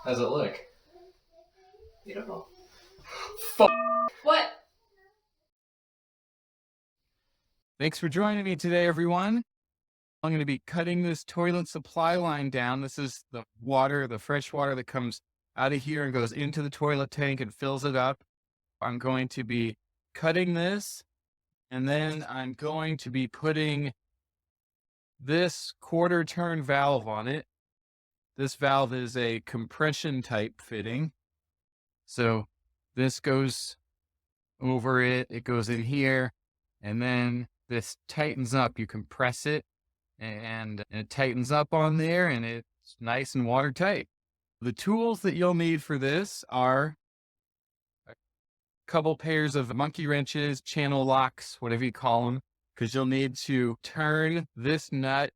How's it look? Beautiful. Fuck. What? Thanks for joining me today, everyone. I'm going to be cutting this toilet supply line down. This is the water, the fresh water that comes out of here and goes into the toilet tank and fills it up. I'm going to be cutting this, and then I'm going to be putting this quarter turn valve on it. This valve is a compression type fitting. So this goes over it, it goes in here, and then this tightens up. You compress it and it tightens up on there, and it's nice and watertight. The tools that you'll need for this are a couple pairs of monkey wrenches, channel locks, whatever you call them, because you'll need to turn this nut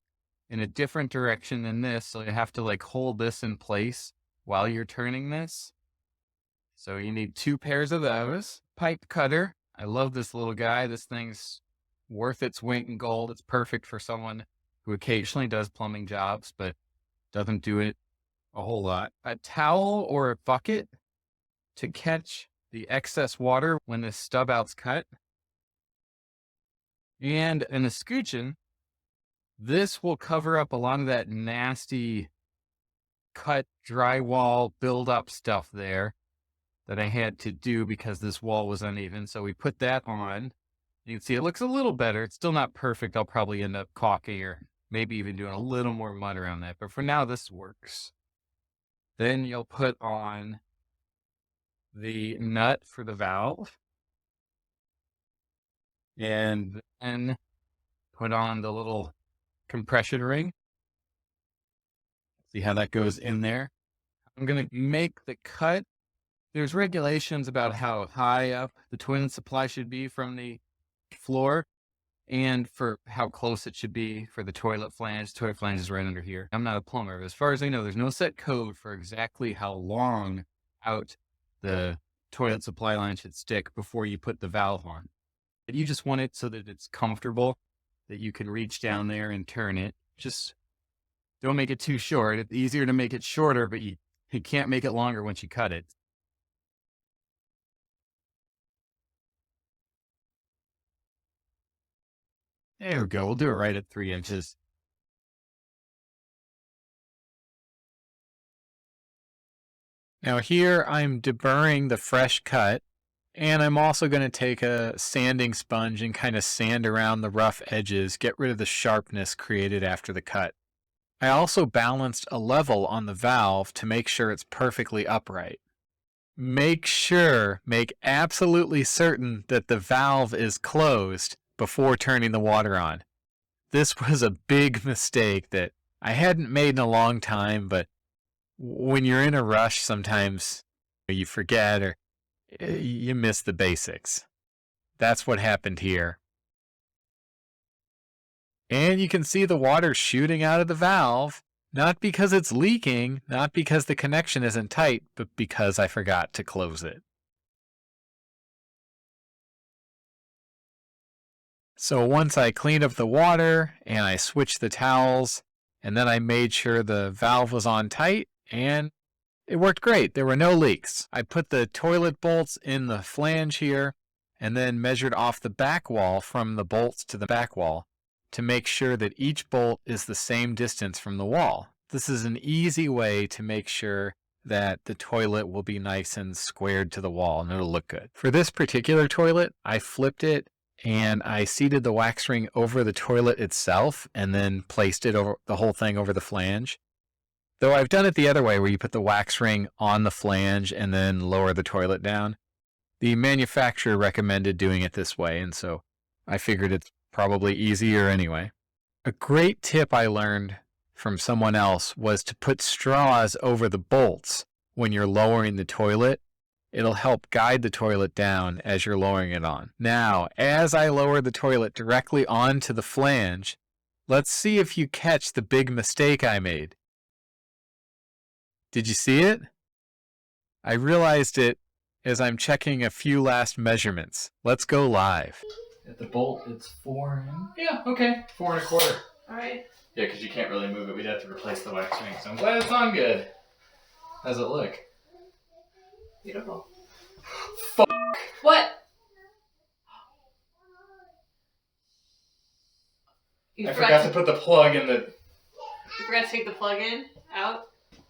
in a different direction than this. So you have to like hold this in place while you're turning this. So you need 2 pairs of those. Pipe cutter. I love this little guy. This thing's worth its weight in gold. It's perfect for someone who occasionally does plumbing jobs, but doesn't do it a whole lot. A towel or a bucket to catch the excess water when the stub out's cut. And an escutcheon. This will cover up a lot of that nasty cut drywall buildup stuff there that I had to do because this wall was uneven. So we put that on. You can see it looks a little better. It's still not perfect. I'll probably end up caulking or maybe even doing a little more mud around that. But for now, this works. Then you'll put on the nut for the valve. And then put on the little compression ring. See how that goes in there. I'm going to make the cut. There's regulations about how high up the toilet supply should be from the floor and for how close it should be for the toilet flange. The toilet flange is right under here. I'm not a plumber, but as far as I know, there's no set code for exactly how long out the toilet supply line should stick before you put the valve on. But you just want it so that it's comfortable, that you can reach down there and turn it. Just don't make it too short. It's easier to make it shorter, but you can't make it longer once you cut it. There we go. We'll do it right at 3 inches. Now here I'm deburring the fresh cut, and I'm also going to take a sanding sponge and kind of sand around the rough edges, get rid of the sharpness created after the cut. I also balanced a level on the valve to make sure it's perfectly upright. Make absolutely certain that the valve is closed before turning the water on. This was a big mistake that I hadn't made in a long time, but when you're in a rush, sometimes you forget or you miss the basics. That's what happened here. And you can see the water shooting out of the valve, not because it's leaking, not because the connection isn't tight, but because I forgot to close it. So once I cleaned up the water and I switched the towels, and then I made sure the valve was on tight, and it worked great. There were no leaks. I put the toilet bolts in the flange here and then measured off the back wall from the bolts to the back wall to make sure that each bolt is the same distance from the wall. This is an easy way to make sure that the toilet will be nice and squared to the wall and it'll look good. For this particular toilet, I flipped it and I seated the wax ring over the toilet itself and then placed it over the whole thing over the flange. Though I've done it the other way where you put the wax ring on the flange and then lower the toilet down. The manufacturer recommended doing it this way, and so I figured it's probably easier anyway. A great tip I learned from someone else was to put straws over the bolts when you're lowering the toilet. It'll help guide the toilet down as you're lowering it on. Now, as I lower the toilet directly onto the flange, let's see if you catch the big mistake I made. Did you see it? I realized it as I'm checking a few last measurements. Let's go live. At the bolt, it's 4 and... Yeah, okay. 4 1/4. All right. Yeah, because you can't really move it. We'd have to replace the wax ring. So I'm glad it's on good. How's it look? Beautiful. Fuck. What? You I forgot to put the plug in the... You forgot to take the plug in? Out?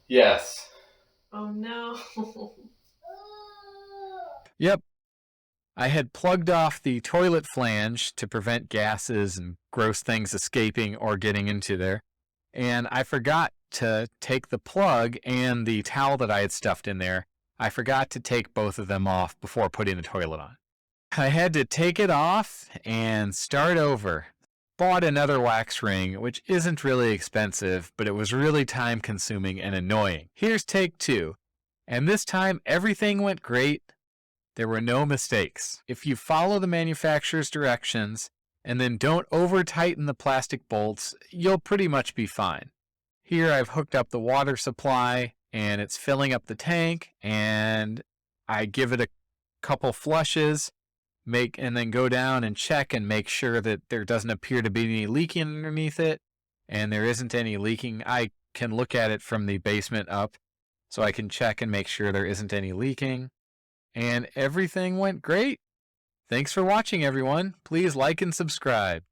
Yes. Oh no. Yep. I had plugged off the toilet flange to prevent gases and gross things escaping or getting into there. And I forgot to take the plug and the towel that I had stuffed in there. I forgot to take both of them off before putting the toilet on. I had to take it off and start over. Bought another wax ring, which isn't really expensive, but it was really time consuming and annoying. Here's take 2. And this time everything went great. There were no mistakes. If you follow the manufacturer's directions and then don't over-tighten the plastic bolts, you'll pretty much be fine. Here I've hooked up the water supply and it's filling up the tank, and I give it a couple flushes, and then go down and check and make sure that there doesn't appear to be any leaking underneath it, and there isn't any leaking. I can look at it from the basement up, so I can check and make sure there isn't any leaking. And everything went great. Thanks for watching, everyone. Please like and subscribe.